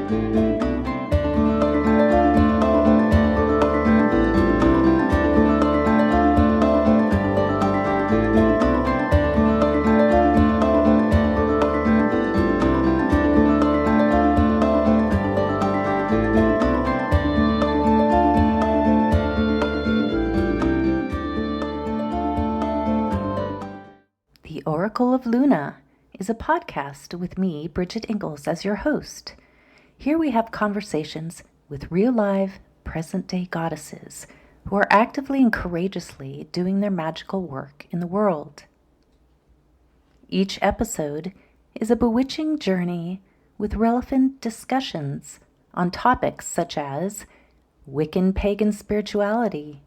The Oracle of Luna is a podcast with me, Bridget Engels, as your host. Here we have conversations with real live, present-day goddesses who are actively and courageously doing their magical work in the world. Each episode is a bewitching journey with relevant discussions on topics such as Wiccan pagan spirituality,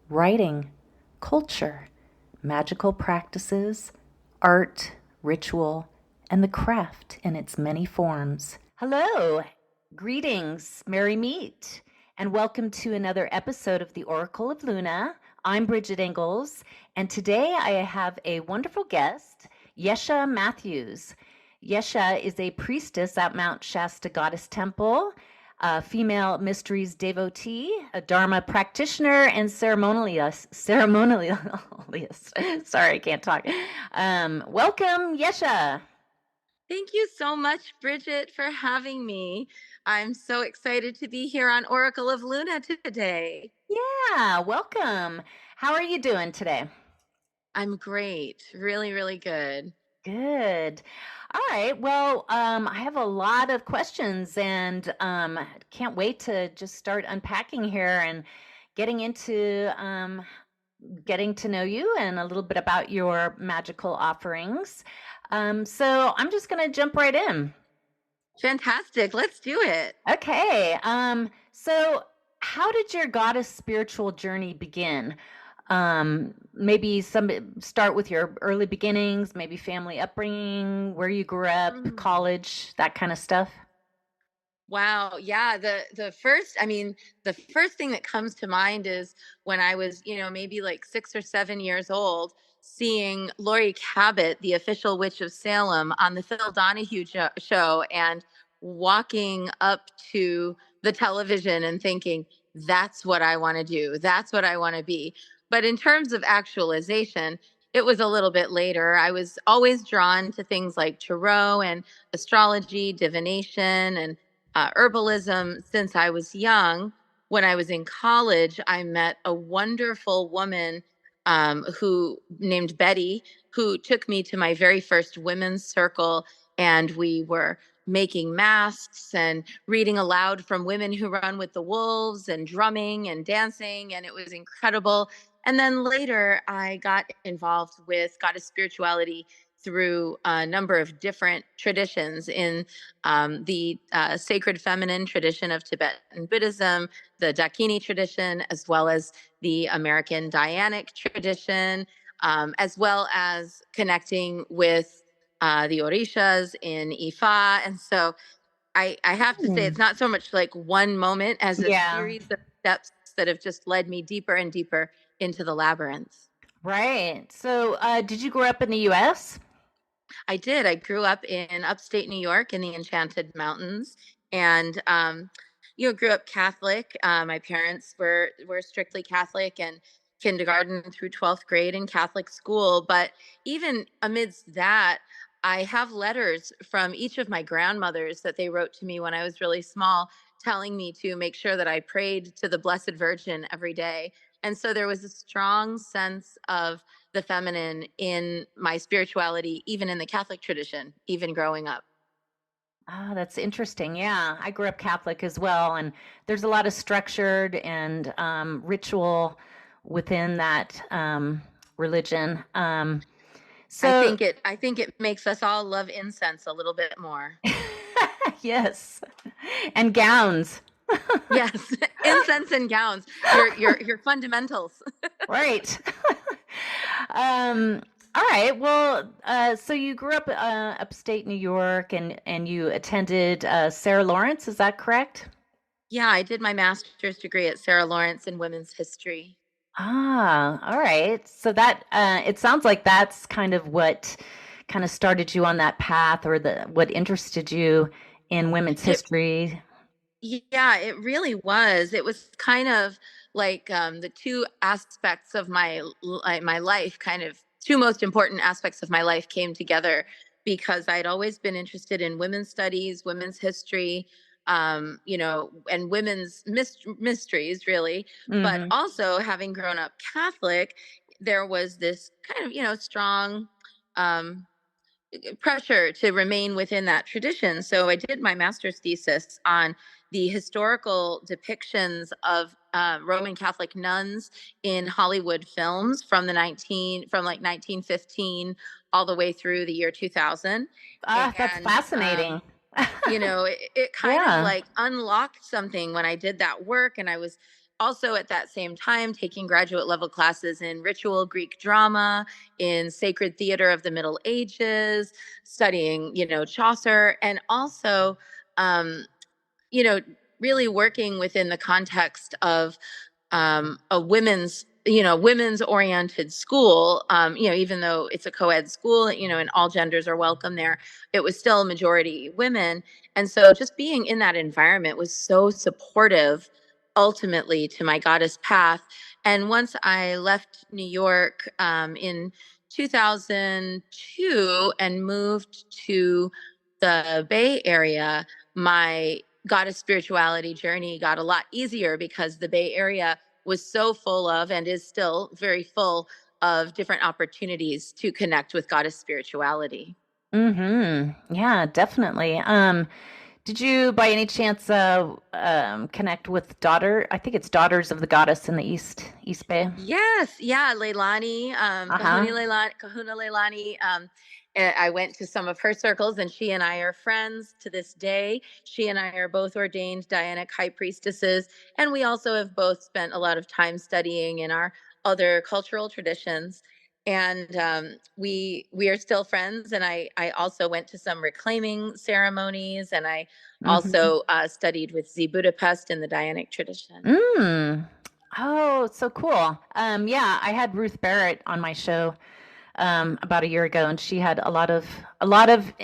writing, culture, magical practices, art, ritual, and the craft in its many forms. Hello, greetings, merry meet, and welcome to another episode of the Oracle of Luna. I'm Bridget Engels, and today I have a wonderful guest, Yeshe Matthews. Yeshe is a priestess at Mount Shasta Goddess Temple, a female mysteries devotee, a Dharma practitioner, and ceremonialist. Sorry, I can't talk. Welcome, Yeshe. Thank you so much, Bridget, for having me. I'm so excited to be here on Oracle of Luna today. Yeah, welcome. How are you doing today? I'm great. Really, really good. Good. All right. Well, I have a lot of questions and can't wait to just start unpacking here and getting into getting to know you and a little bit about your magical offerings. So I'm just going to jump right in. Fantastic. Let's do it. Okay. So how did your goddess spiritual journey begin? Maybe start with your early beginnings, maybe family upbringing, where you grew up, college, that kind of stuff. Wow. Yeah. The first thing that comes to mind is when I was, maybe like 6 or 7 years old, seeing Laurie Cabot, the official witch of Salem, on the Phil Donahue show, and walking up to the television and thinking, that's what I want to do. That's what I want to be. But in terms of actualization, it was a little bit later. I was always drawn to things like tarot and astrology, divination, and herbalism since I was young. When I was in college, I met a wonderful woman who named Betty, who took me to my very first women's circle, and we were making masks and reading aloud from Women Who Run with the Wolves and drumming and dancing, and it was incredible. And then later, I got involved with goddess spirituality through a number of different traditions in the sacred feminine tradition of Tibetan Buddhism, the Dakini tradition, as well as the American Dianic tradition, as well as connecting with the Orishas in Ifa. And so I have to say, it's not so much like one moment as a series of steps that have just led me deeper and deeper into the labyrinth. Right. So did you grow up in the U.S.? I did. I grew up in upstate New York in the Enchanted Mountains, and grew up Catholic. My parents were strictly Catholic, and kindergarten through 12th grade in Catholic school. But even amidst that, I have letters from each of my grandmothers that they wrote to me when I was really small, telling me to make sure that I prayed to the Blessed Virgin every day. And so there was a strong sense of the feminine in my spirituality, even in the Catholic tradition, even growing up. Oh, that's interesting. Yeah, I grew up Catholic as well, and there's a lot of structured and ritual within that religion. So I think it makes us all love incense a little bit more. Yes, and gowns. Yes, incense and gowns. Your fundamentals. Right. All right. Well, so you grew up upstate New York, and you attended Sarah Lawrence. Is that correct? Yeah, I did my master's degree at Sarah Lawrence in women's history. Ah, all right. So that it sounds like that's kind of what kind of started you on that path, or what interested you in women's history. Yeah, it really was. It was kind of like the two aspects of my life, kind of two most important aspects of my life came together because I'd always been interested in women's studies, women's history, and women's mysteries, really. But Hmm. also, having grown up Catholic, there was this kind of, strong um, pressure to remain within that tradition. So I did my master's thesis on the historical depictions of Roman Catholic nuns in Hollywood films from like 1915 all the way through the year 2000. Ah, that's And fascinating. it kind of Yeah. like unlocked something when I did that work. And I was also at that same time taking graduate level classes in ritual Greek drama, in sacred theater of the Middle Ages, studying, Chaucer, and also, um, you know, really working within the context of a women's oriented school. Even though it's a co-ed school, and all genders are welcome there, it was still majority women. And so just being in that environment was so supportive ultimately to my goddess path. And once I left New York in 2002 and moved to the Bay Area, my goddess spirituality journey got a lot easier because the Bay Area was so full of, and is still very full of, different opportunities to connect with goddess spirituality. Yeah, definitely. Did you by any chance connect with I think it's Daughters of the Goddess in the East Bay? Yes, yeah, Leilani, Uh-huh. Kahuna Leilani. I went to some of her circles, and she and I are friends to this day. She and I are both ordained Dianic high priestesses, and we also have both spent a lot of time studying in our other cultural traditions. And we are still friends. And I also went to some reclaiming ceremonies, and I Mm-hmm. also studied with Z Budapest in the Dianic tradition. Mm. Oh, so cool. Yeah, I had Ruth Barrett on my show about a year ago, and she had a lot of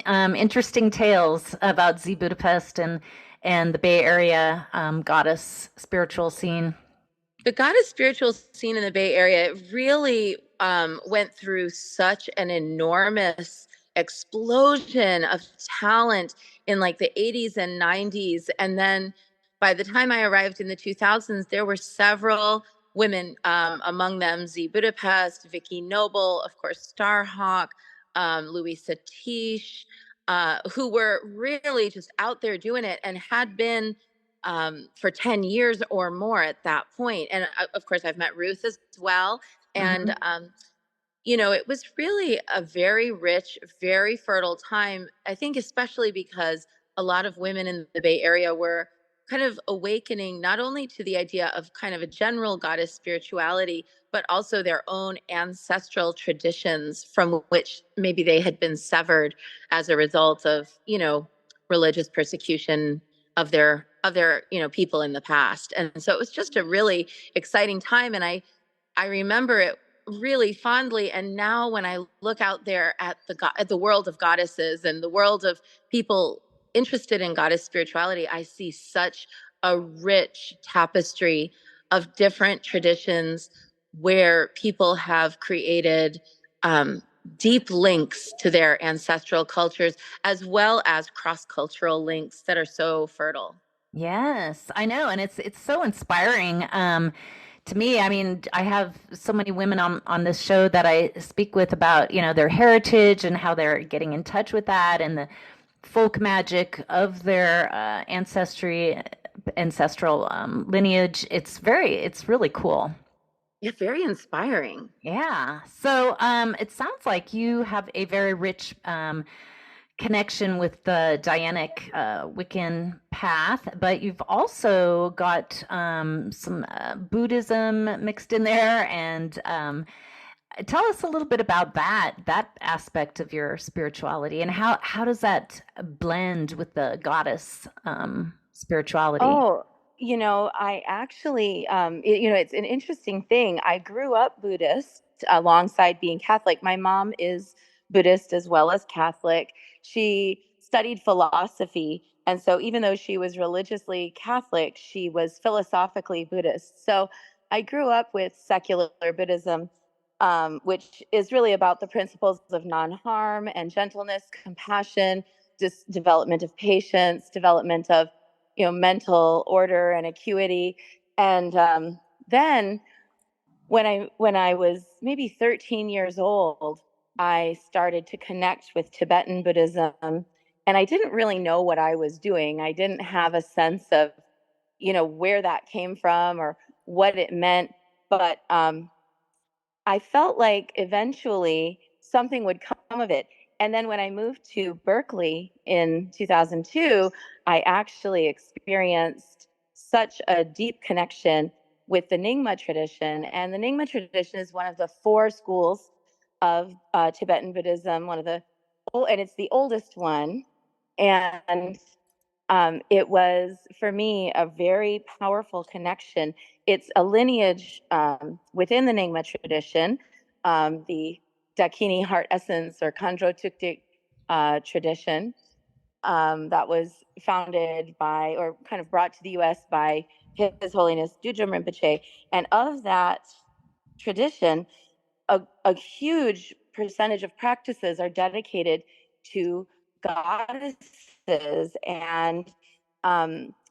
interesting tales about Z Budapest and the Bay Area goddess spiritual scene. The goddess spiritual scene in the Bay Area really went through such an enormous explosion of talent in like the 80s and 90s. And then by the time I arrived in the 2000s, there were several women, among them Z Budapest, Vicky Noble, of course, Starhawk, Louisa Tish, who were really just out there doing it and had been for 10 years or more at that point. And of course, I've met Ruth as well. And, Hmm. it was really a very rich, very fertile time. I think, especially because a lot of women in the Bay Area were kind of awakening not only to the idea of kind of a general goddess spirituality, but also their own ancestral traditions from which maybe they had been severed as a result of, religious persecution of their people in the past. And so it was just a really exciting time, and I remember it really fondly. And now when I look out there at the world of goddesses and the world of people interested in goddess spirituality, I see such a rich tapestry of different traditions where people have created um, deep links to their ancestral cultures, as well as cross-cultural links that are so fertile. Yes, I know, and it's so inspiring to me. I mean, I have so many women on this show that I speak with about, their heritage and how they're getting in touch with that and the folk magic of their ancestral lineage. It's really cool. Yeah, very inspiring. Yeah. So it sounds like you have a very rich connection with the Dianic Wiccan path, but you've also got some Buddhism mixed in there. And tell us a little bit about that aspect of your spirituality, and how does that blend with the goddess spirituality? Oh, I actually, it's an interesting thing. I grew up Buddhist alongside being Catholic. My mom is Buddhist as well as Catholic. She studied philosophy And so even though she was religiously Catholic, she was philosophically Buddhist. So I grew up with secular Buddhism, which is really about the principles of non-harm and gentleness, compassion, just development of patience, development of mental order and acuity. And then when I was maybe 13 years old, I started to connect with Tibetan Buddhism, and I didn't really know what I was doing. I didn't have a sense of, where that came from or what it meant, but I felt like eventually something would come of it. And then when I moved to Berkeley in 2002, I actually experienced such a deep connection with the Nyingma tradition. And the Nyingma tradition is one of the four schools of Tibetan Buddhism, and it's the oldest one. And it was, for me, a very powerful connection. It's a lineage within the Nyingma tradition, the Dakini Heart Essence or Khandro Tuktik tradition that was founded by, or kind of brought to the U.S. by His Holiness Dudjom Rinpoche. And of that tradition, a huge percentage of practices are dedicated to goddesses. And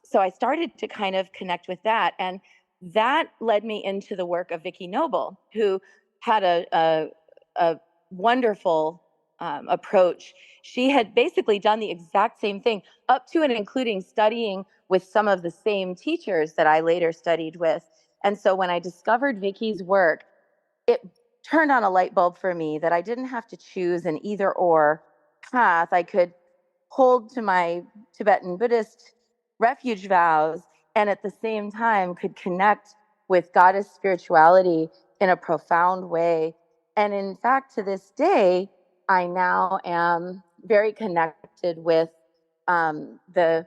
so I started to kind of connect with that. And that led me into the work of Vicki Noble, who had a wonderful approach. She had basically done the exact same thing, up to and including studying with some of the same teachers that I later studied with. And so when I discovered Vicki's work, it turned on a light bulb for me that I didn't have to choose an either or path. I could hold to my Tibetan Buddhist refuge vows and at the same time could connect with goddess spirituality in a profound way. And in fact, to this day, I now am very connected with the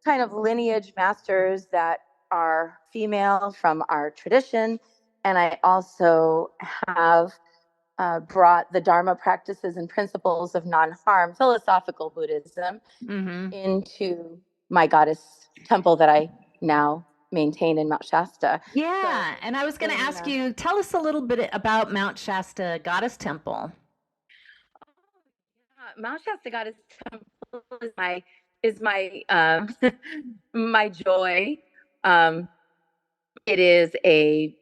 kind of lineage masters that are female from our tradition. And I also have brought the Dharma practices and principles of non-harm, philosophical Buddhism, into my goddess temple that I now maintain in Mount Shasta. Yeah, and I was going to ask you, tell us a little bit about Mount Shasta Goddess Temple. Mount Shasta Goddess Temple is my my joy. It is a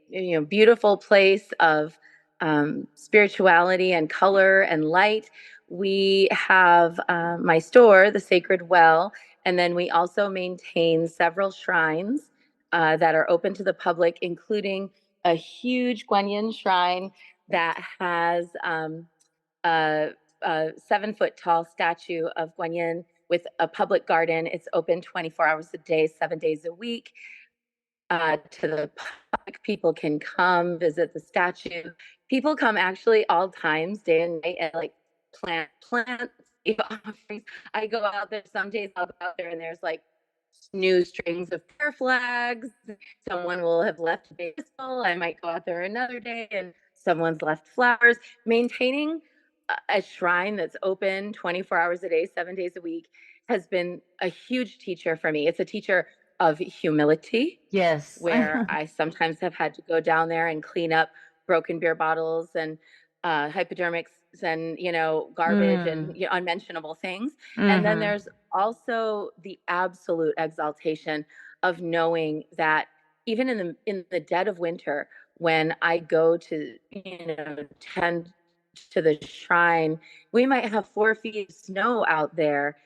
beautiful place of spirituality and color and light. We have my store, the Sacred Well, and then we also maintain several shrines that are open to the public, including a huge Guanyin shrine that has a 7-foot tall statue of Guanyin with a public garden. It's open 24 hours a day, 7 days a week. To the public, people can come visit the statue. People come actually all times, day and night, and like plant offerings. I go out there some days. I'll go out there and there's like new strings of prayer flags. Someone will have left a basil. I might go out there another day and someone's left flowers. Maintaining a shrine that's open 24 hours a day, 7 days a week has been a huge teacher for me. It's a teacher of humility. Yes. Where I sometimes have had to go down there and clean up broken beer bottles and hypodermics and, garbage and unmentionable things. And then there's also the absolute exaltation of knowing that even in the dead of winter, when I go to, tend to the shrine, we might have 4 feet of snow out there.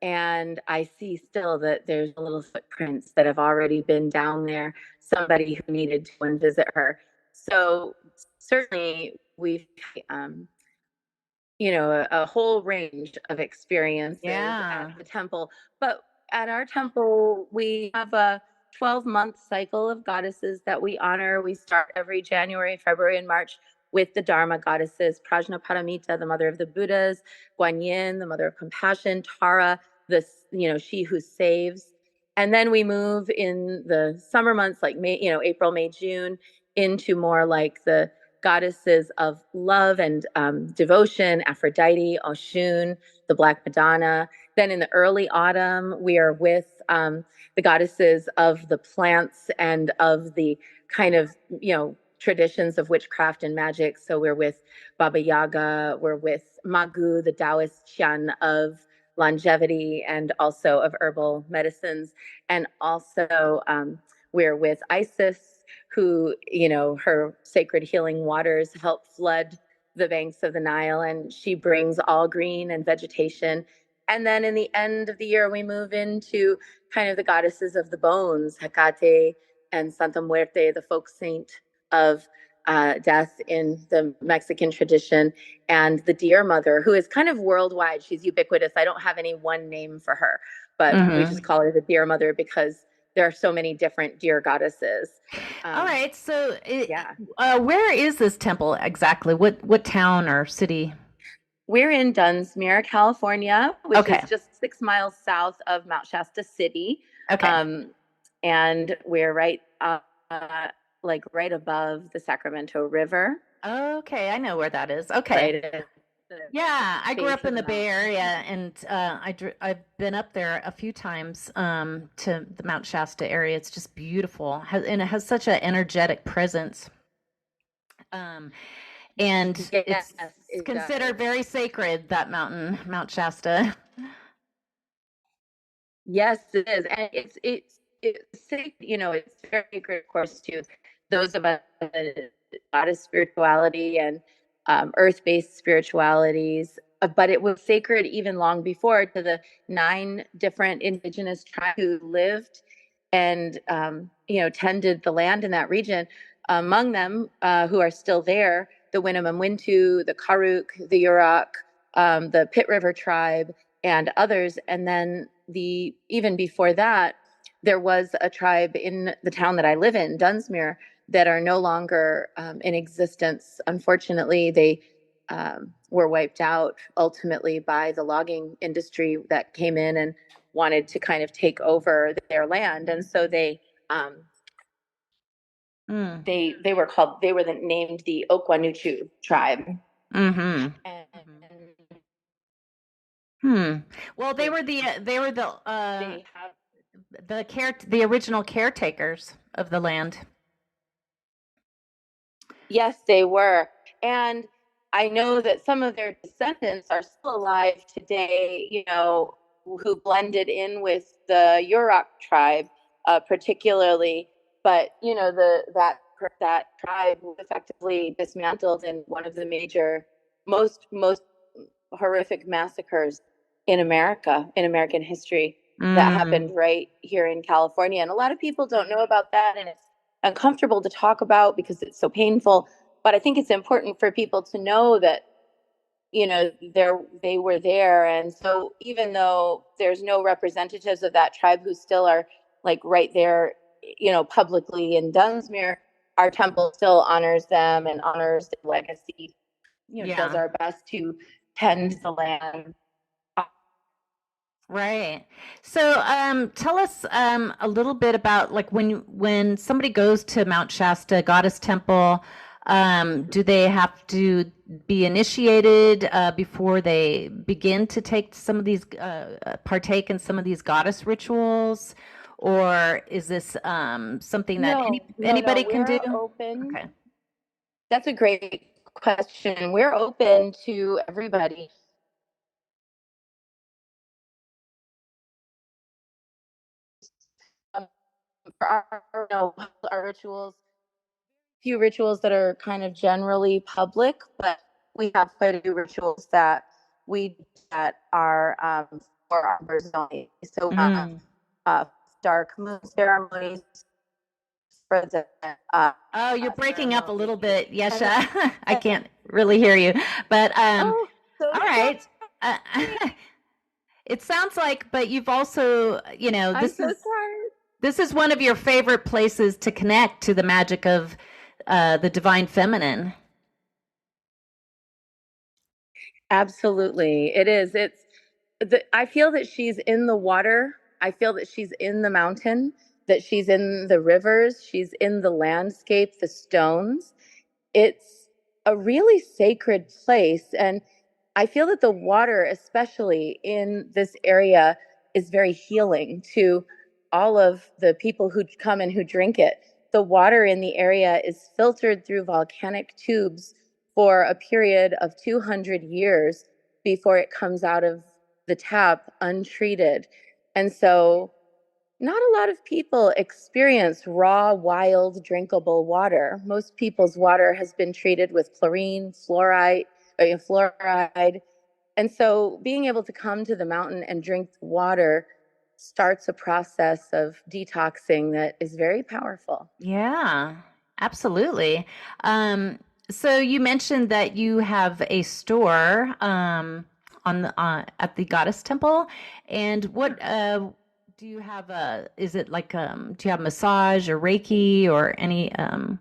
And I see still that there's little footprints that have already been down there, somebody who needed to go and visit her. So certainly we've, a whole range of experiences at the temple. But at our temple, we have a 12-month cycle of goddesses that we honor. We start every January, February, and March with the Dharma goddesses, Prajnaparamita, the mother of the Buddhas, Guanyin, the mother of compassion, Tara, she who saves. And then we move in the summer months, like May, April, May, June, into more like the goddesses of love and devotion, Aphrodite, Oshun, the Black Madonna. Then in the early autumn, we are with the goddesses of the plants and of the kind of, traditions of witchcraft and magic. So we're with Baba Yaga, we're with Magu, the Taoist Qian of longevity and also of herbal medicines. And also we're with Isis, who, her sacred healing waters help flood the banks of the Nile, and she brings all green and vegetation. And then in the end of the year, we move into kind of the goddesses of the bones, Hecate and Santa Muerte, the folk saint of death in the Mexican tradition, and the deer mother, who is kind of worldwide. She's ubiquitous. I don't have any one name for her, but we just call her the deer mother because there are so many different deer goddesses. All right. So, where is this temple exactly? What town or city? We're in Dunsmuir, California, which is just 6 miles south of Mount Shasta City. Okay. And we're right above the Sacramento River. Okay, I know where that is. Okay. Right. Yeah, I grew up in the Bay Area, and I've been up there a few times to the Mount Shasta area. It's just beautiful, and it has such an energetic presence. And it's considered very sacred, that mountain, Mount Shasta. Yes, it is, and it's it's very sacred, of course, to those of us goddess spirituality and earth-based spiritualities. But it was sacred even long before to the 9 different indigenous tribes who lived and tended the land in that region. Among them, who are still there, the Winnemem-Wintu, the Karuk, the Yurok, the Pit River tribe, and others. And then even before that, there was a tribe in the town that I live in, Dunsmuir, that are no longer in existence. Unfortunately, they were wiped out ultimately by the logging industry that came in and wanted to kind of take over their land. And so they were named the Okwanuchu tribe. Well, they were the original caretakers of the land. Yes, they were. And I know that some of their descendants are still alive today, who blended in with the Yurok tribe, particularly. But, that tribe was effectively dismantled in one of the major, most horrific massacres in American history that happened right here in California. And a lot of people don't know about that, and it's uncomfortable to talk about because it's so painful. But I think it's important for people to know that, they were there. And so even though there's no representatives of that tribe who still are like right there, publicly in Dunsmuir, our temple still honors them and honors their legacy, does our best to tend the land. Right. So tell us a little bit about, like, when somebody goes to Mount Shasta Goddess Temple, do they have to be initiated before they begin to take some of these, partake in some of these goddess rituals? Or is this something that anybody can do? Open. Okay. That's a great question. We're open to everybody. For our rituals, few rituals that are kind of generally public, but we have quite a few rituals that are for our members only. So dark moon ceremonies for the oh, you're breaking up a little bit, Yeshe. I can't really hear you, but all right. It sounds like, but you've also, this is one of your favorite places to connect to the magic of the divine feminine. Absolutely, it is. I feel that she's in the water. I feel that she's in the mountain, that she's in the rivers, she's in the landscape, the stones. It's a really sacred place. And I feel that the water, especially in this area, is very healing to all of the people who come and who drink it. The water in the area is filtered through volcanic tubes for a period of 200 years before it comes out of the tap untreated. And so not a lot of people experience raw, wild, drinkable water. Most people's water has been treated with chlorine, fluoride. And so being able to come to the mountain and drink water starts a process of detoxing that is very powerful. Yeah, absolutely. Um, so you mentioned that you have a store on the at the Goddess Temple, and what do you have? Is it like do you have massage or Reiki or any We have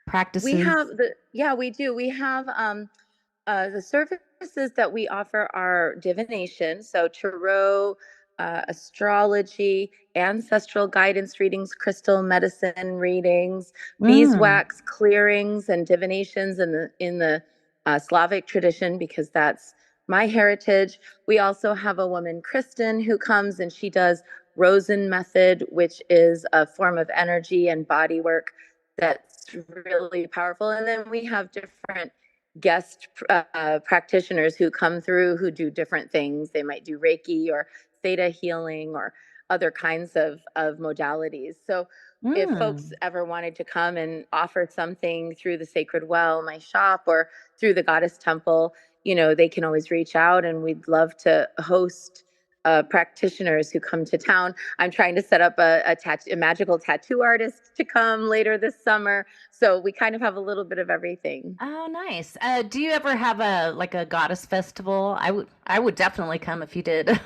practices? we do. We have the services that we offer are divination, so tarot, astrology, ancestral guidance readings, crystal medicine readings, Mm. beeswax clearings, and divinations in the Slavic tradition, because that's my heritage. We also have a woman, Kristen, who comes and she does Rosen method, which is a form of energy and body work that's really powerful. And then we have different guest practitioners who come through who do different things. They might do Reiki or theta healing or other kinds of modalities. So if folks Mm. ever wanted to come and offer something through the Sacred Well, my shop, or through the Goddess Temple, they can always reach out, and we'd love to host practitioners who come to town. I'm trying to set up a magical tattoo artist to come later this summer. So we kind of have a little bit of everything. Oh, nice. Do you ever have a goddess festival? I would definitely come if you did.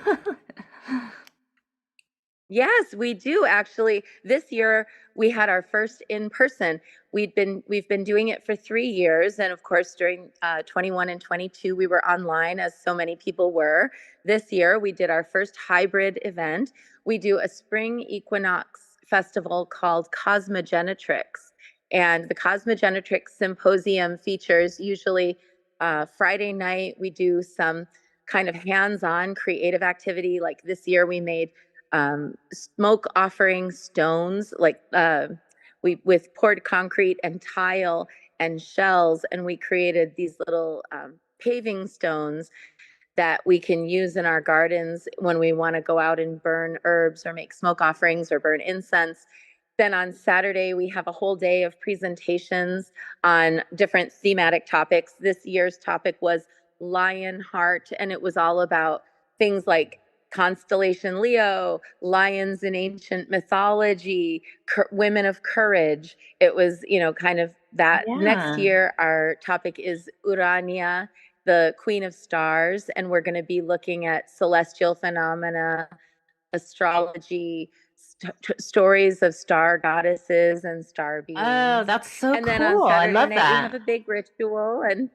Yes, we do actually. This year we had our first in person. We've been doing it for 3 years, and of course during 21 and 22 we were online, as so many people were. This year we did our first hybrid event. We do a spring equinox festival called Cosmogenetrix, and the Cosmogenetrix Symposium features usually Friday night. We do some kind of hands-on creative activity. Like this year we made smoke offering stones, like we with poured concrete and tile and shells, and we created these little paving stones that we can use in our gardens when we want to go out and burn herbs or make smoke offerings or burn incense. Then on Saturday, we have a whole day of presentations on different thematic topics. This year's topic was Lion Heart, and it was all about things like constellation Leo, lions in ancient mythology, women of courage. It was, kind of that. Next Yeah. year, our topic is Urania, the Queen of Stars, and we're going to be looking at celestial phenomena, astrology, stories of star goddesses and star Oh, beings. that's so And then on cool. I Saturday love night, we have that. a big ritual. And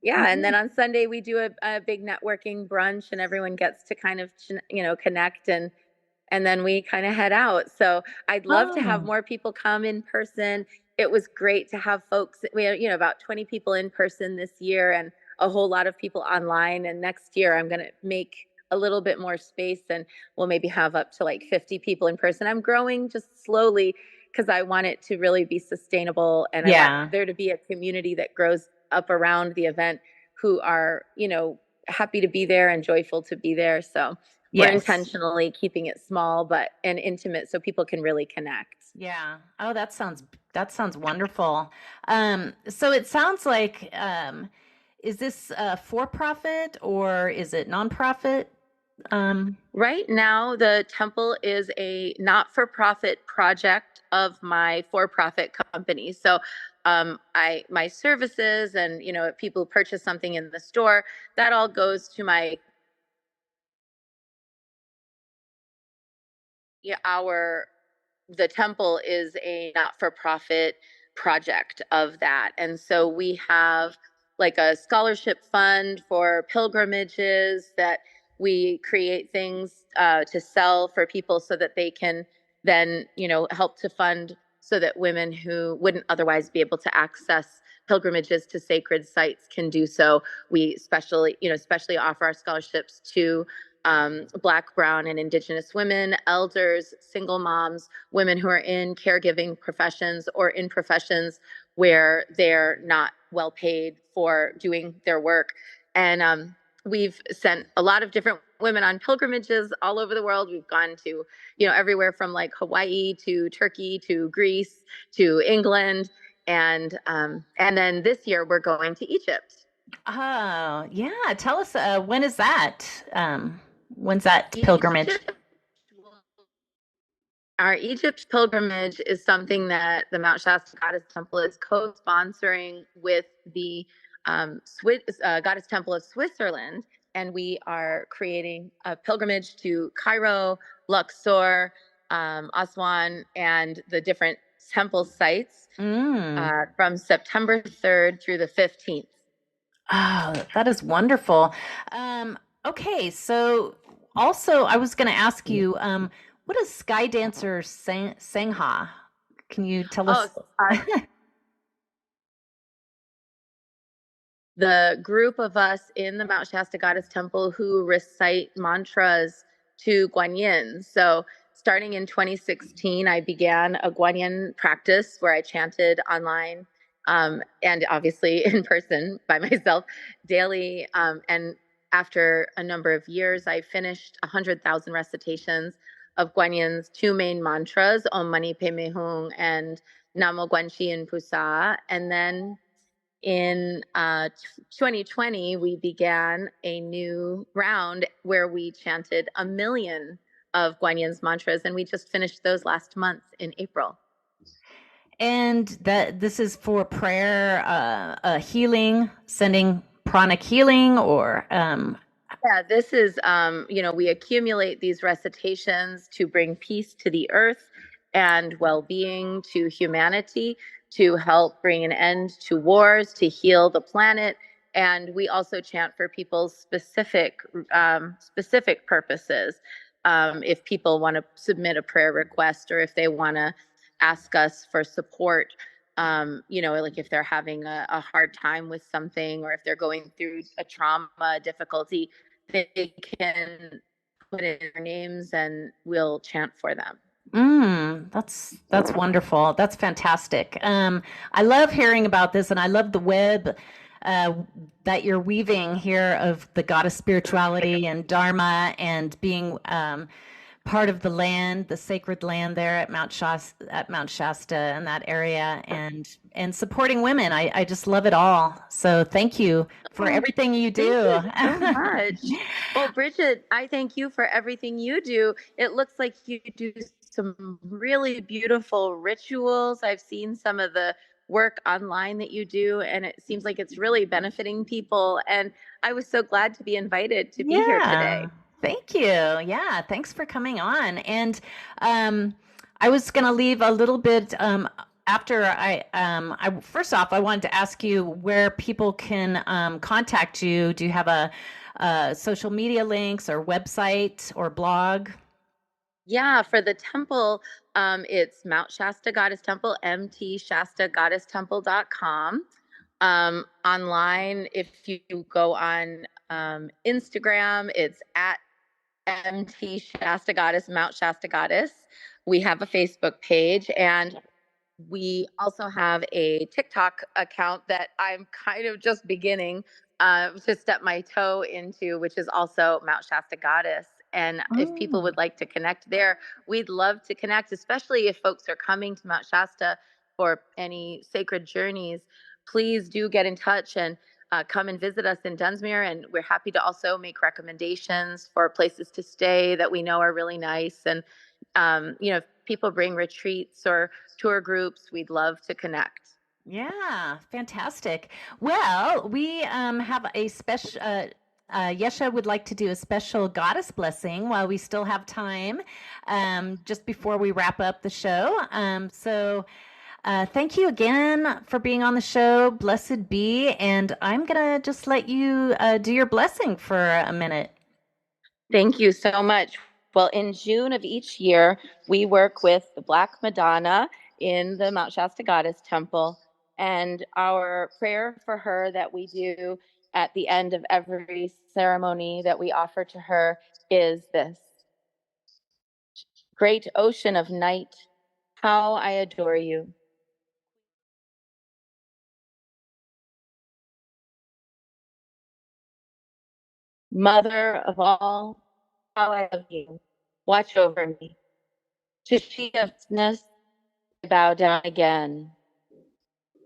yeah, and then Yeah. on Sunday, we do a big networking brunch, and everyone gets to kind of, connect, and then we kind of head out. So I'd love to have Oh, more people come in person. It was great to have folks. We had, about 20 people in person this year and a whole lot of people online. And next year, I'm going to make a little bit more space, and we'll maybe have up to like 50 people in person. I'm growing just slowly because I want it to really be sustainable. And I want yeah. there to be a community that grows up around the event who are, happy to be there and joyful to be there. So we're Yes. intentionally keeping it small but and intimate so people can really connect. Yeah. Oh, that sounds wonderful. So it sounds like is this for profit or is it nonprofit? Um, Right now, the temple is a not-for-profit project of my for-profit company. So I my services and if people purchase something in the store, that all goes to my yeah, our the temple is a not-for-profit project of that. And so we have like a scholarship fund for pilgrimages that we create things to sell for people so that they can then, help to fund so that women who wouldn't otherwise be able to access pilgrimages to sacred sites can do so. We especially offer our scholarships to Black, Brown, and Indigenous women, elders, single moms, women who are in caregiving professions or in professions where they're not well paid for doing their work. And we've sent a lot of different women on pilgrimages all over the world. We've gone to, everywhere from like Hawaii to Turkey to Greece to England. And then this year we're going to Egypt. Oh, yeah. Tell us, when is that? When's that pilgrimage? Egypt, our Egypt pilgrimage is something that the Mount Shasta Goddess Temple is co-sponsoring with the Goddess Temple of Switzerland, and we are creating a pilgrimage to Cairo, Luxor, Aswan, and the different temple sites from September 3rd through the 15th. Oh, that is wonderful. Okay, so also I was going to ask you, what is Sky Dancer Sangha? Can you tell us? The group of us in the Mount Shasta Goddess Temple who recite mantras to Guanyin. So starting in 2016, I began a Guanyin practice where I chanted online and obviously in person by myself daily. And after a number of years, I finished 100,000 recitations of Guanyin's two main mantras, Om Mani Padme Hung and Namo Guanxin Pusa. And then in 2020, we began a new round where we chanted 1,000,000 of Guanyin's mantras, and we just finished those last month in April. And this is for prayer, healing, sending pranic healing, or yeah, this is we accumulate these recitations to bring peace to the earth and well-being to humanity, to help bring an end to wars, to heal the planet. And we also chant for people's specific purposes. If people want to submit a prayer request, or if they want to ask us for support, like if they're having a hard time with something, or if they're going through a trauma difficulty, they can put in their names and we'll chant for them. That's wonderful. That's fantastic. I love hearing about this, and I love the web that you're weaving here of the goddess spirituality and Dharma, and being part of the land, the sacred land there at Mount Shasta and that area, and supporting women. I just love it all. So thank you for everything you do. Thank you so much. Well, Bridget, I thank you for everything you do. It looks like you do some really beautiful rituals. I've seen some of the work online that you do, and it seems like it's really benefiting people. And I was so glad to be invited to be here today. Thank you. Yeah, thanks for coming on. And I was going to leave a little bit after I first off, I wanted to ask you where people can contact you. Do you have a social media links or website or blog? Yeah, for the temple, it's Mount Shasta Goddess Temple, mtshastagoddesstemple.com. Online, if you go on Instagram, it's at MT Shasta Goddess, Mount Shasta Goddess. We have a Facebook page, and we also have a TikTok account that I'm kind of just beginning to step my toe into, which is also Mount Shasta Goddess. And if people would like to connect there, we'd love to connect, especially if folks are coming to Mount Shasta for any sacred journeys. Please do get in touch and come and visit us in Dunsmuir. And we're happy to also make recommendations for places to stay that we know are really nice. And, if people bring retreats or tour groups, we'd love to connect. Yeah, fantastic. Well, we have a special, Yeshe would like to do a special goddess blessing while we still have time, just before we wrap up the show. So thank you again for being on the show. Blessed be. And I'm going to just let you do your blessing for a minute. Thank you so much. Well, in June of each year, we work with the Black Madonna in the Mount Shasta Goddess Temple. And our prayer for her that we do at the end of every ceremony that we offer to her is this: Great ocean of night, how I adore you. Mother of all, how I love you. Watch over me. To sheepness, I bow down again.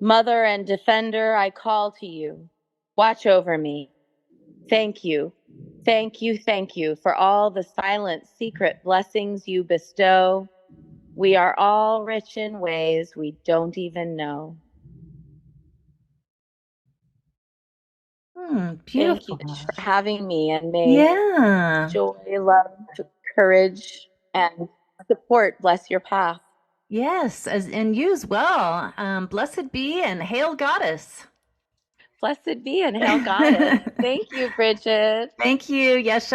Mother and defender, I call to you. Watch over me. Thank you. Thank you, thank you for all the silent, secret blessings you bestow. We are all rich in ways we don't even know. Thank you Beautiful. for having me, and may Yeah. joy, love, courage, and support bless your path. Yes, and you as well. Blessed be and hail goddess. Blessed be and hail goddess. Thank you, Bridget. Thank you, Yeshe.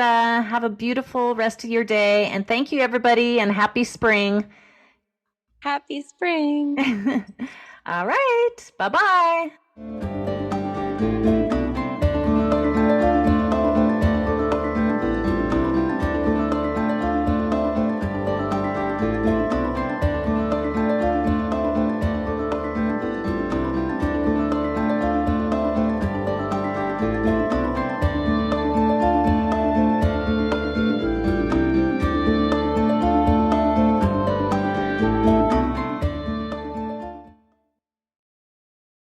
Have a beautiful rest of your day. And thank you, everybody, and happy spring. Happy spring. All right. Bye bye.